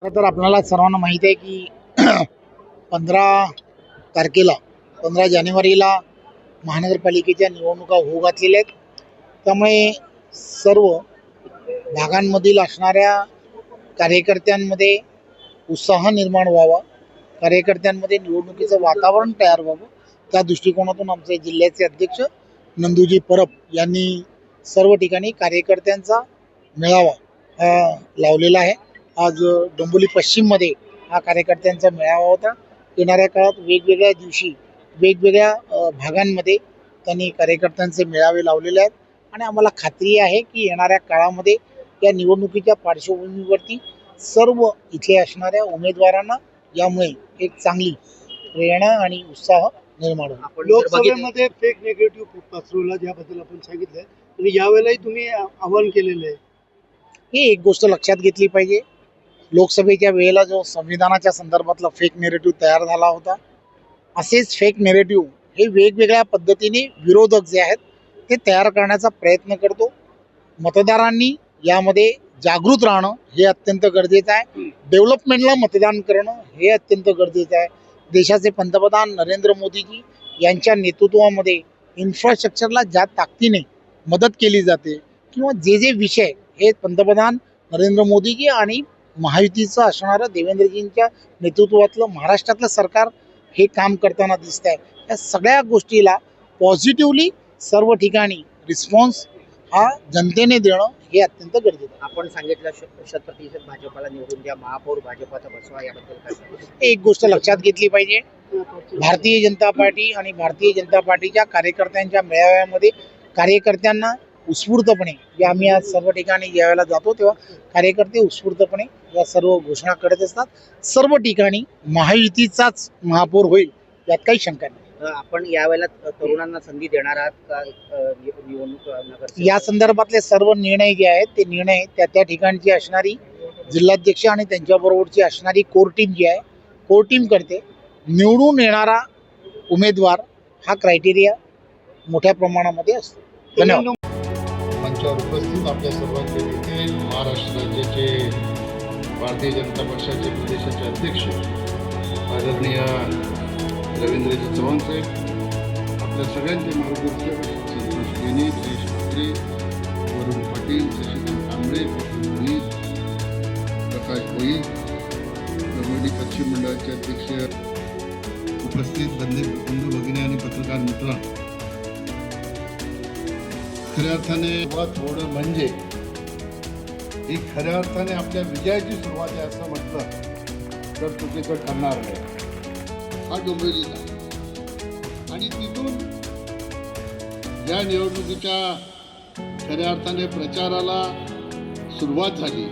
खरं तर आपल्याला सर्वांना माहीत आहे की 15 तारखेला 15 जानेवारीला महानगरपालिकेच्या निवडणुका होऊ घातलेल्या आहेत. त्यामुळे सर्व भागांमधील असणाऱ्या कार्यकर्त्यांमध्ये उत्साह निर्माण व्हावा, कार्यकर्त्यांमध्ये निवडणुकीचं वातावरण तयार व्हावं, त्या दृष्टिकोनातून आमचे जिल्ह्याचे अध्यक्ष नंदूजी परब यांनी सर्व ठिकाणी कार्यकर्त्यांचा मेळावा हा लावलेला आहे. आज डोंबिवली पश्चिममध्ये हा कार्यकर्त्यांचा मेळावा होता. येणाऱ्या काळात वेगवेगळ्या दिवशी वेगवेगळ्या भागांमध्ये त्यांनी कार्यकर्त्यांचे मेळावे लावलेले आहेत आणि आम्हाला खात्री आहे की येणाऱ्या काळामध्ये या निवडणुकीच्या पार्श्वभूमीवरती सर्व इथे असणाऱ्या उमेदवारांना यामुळे एक चांगली प्रेरणा आणि उत्साह निर्माण होईल. लोकसभेमध्ये फेक नेगेटिव्ह पसरवला ज्याबद्दल आपण सांगितलंय आणि यावेळेलाही तुम्ही आवाहन केलेलं आहे. ही एक गोष्ट लक्षात घेतली पाहिजे. लोकसभेच्या वेळेला जो संविधानाच्या संदर्भातला फेक नेरेटिव्ह तयार झाला होता, असेच फेक नेरेटिव्ह हे वेगवेगळ्या पद्धतीने विरोधक जे आहेत ते तयार करण्याचा प्रयत्न करतो. मतदारांनी यामध्ये जागृत राहणं हे अत्यंत गरजेचं आहे. डेव्हलपमेंटला मतदान करणं हे अत्यंत गरजेचं आहे. देशाचे पंतप्रधान नरेंद्र मोदीजी यांच्या नेतृत्वामध्ये इन्फ्रास्ट्रक्चरला ज्या ताकदीने मदत केली जाते किंवा जे विषय हे पंतप्रधान नरेंद्र मोदीजी आणि महायुतीचं असणारं देवेंद्रजींच्या नेतृत्वातलं महाराष्ट्रातलं सरकार हे काम करताना दिसत आहे. या सगळ्या गोष्टीला पॉझिटिव्हली सर्व ठिकाणी रिस्पॉन्स हा जनतेने देणं हे अत्यंत गरजेचं आहे. आपण सांगितलं 100% भाजपाला निवडून द्या, महापौर भाजपाचा बसवा, याबद्दल काय? एक गोष्ट लक्षात घेतली पाहिजे. भारतीय जनता पार्टी आणि भारतीय जनता पार्टीच्या कार्यकर्त्यांच्या मेळाव्यामध्ये कार्यकर्त्यांना उत्स्फूर्तपणे आम्ही आज सर्व ठिकाणी ज्यावेळेला जातो तेव्हा कार्यकर्ते उत्स्फूर्तपणे या सर्व घोषणा करत असतात. सर्व ठिकाणी महायुतीचाच महापौर होईल यात काही शंका नाही. आपण यावेळेला तरुणांना संधी देणार आहात का? निवडणूक नगर या संदर्भातले सर्व निर्णय जे आहेत ते निर्णय त्या ठिकाणची असणारी जिल्हाध्यक्ष आणि त्यांच्याबरोबरची असणारी कोर टीम जी आहे, कोर टीम करते. निवडून येणारा उमेदवार हा क्रायटेरिया मोठ्या प्रमाणामध्ये असतो. धन्यवाद. मंचावर उपस्थित आपल्या सर्वांचे नेते, महाराष्ट्र राज्याचे भारतीय जनता पक्षाचे प्रदेशाचे अध्यक्ष आदरणीय रवींद्रजी चव्हाण साहेब, आपल्या सगळ्यांचे मार्गदर्शक संतोष गेने, जयेश ठाकरे, वरुण पाटील, शशिकांत कांबळे, मी, प्रकाश भोई, दमडी पश्चिम मंडळाचे अध्यक्ष, उपस्थित बंधू भगिनी आणि पत्रकार मित्र, खऱ्या अर्थाने थोडं म्हणजे ही खऱ्या अर्थाने आपल्या विजयाची सुरुवात आहे असं म्हटलं तर चुकीचं ठरणार नाही. हा डोंबिवलीचा आणि तिथून या निवडणुकीच्या खऱ्या अर्थाने प्रचाराला सुरुवात झाली.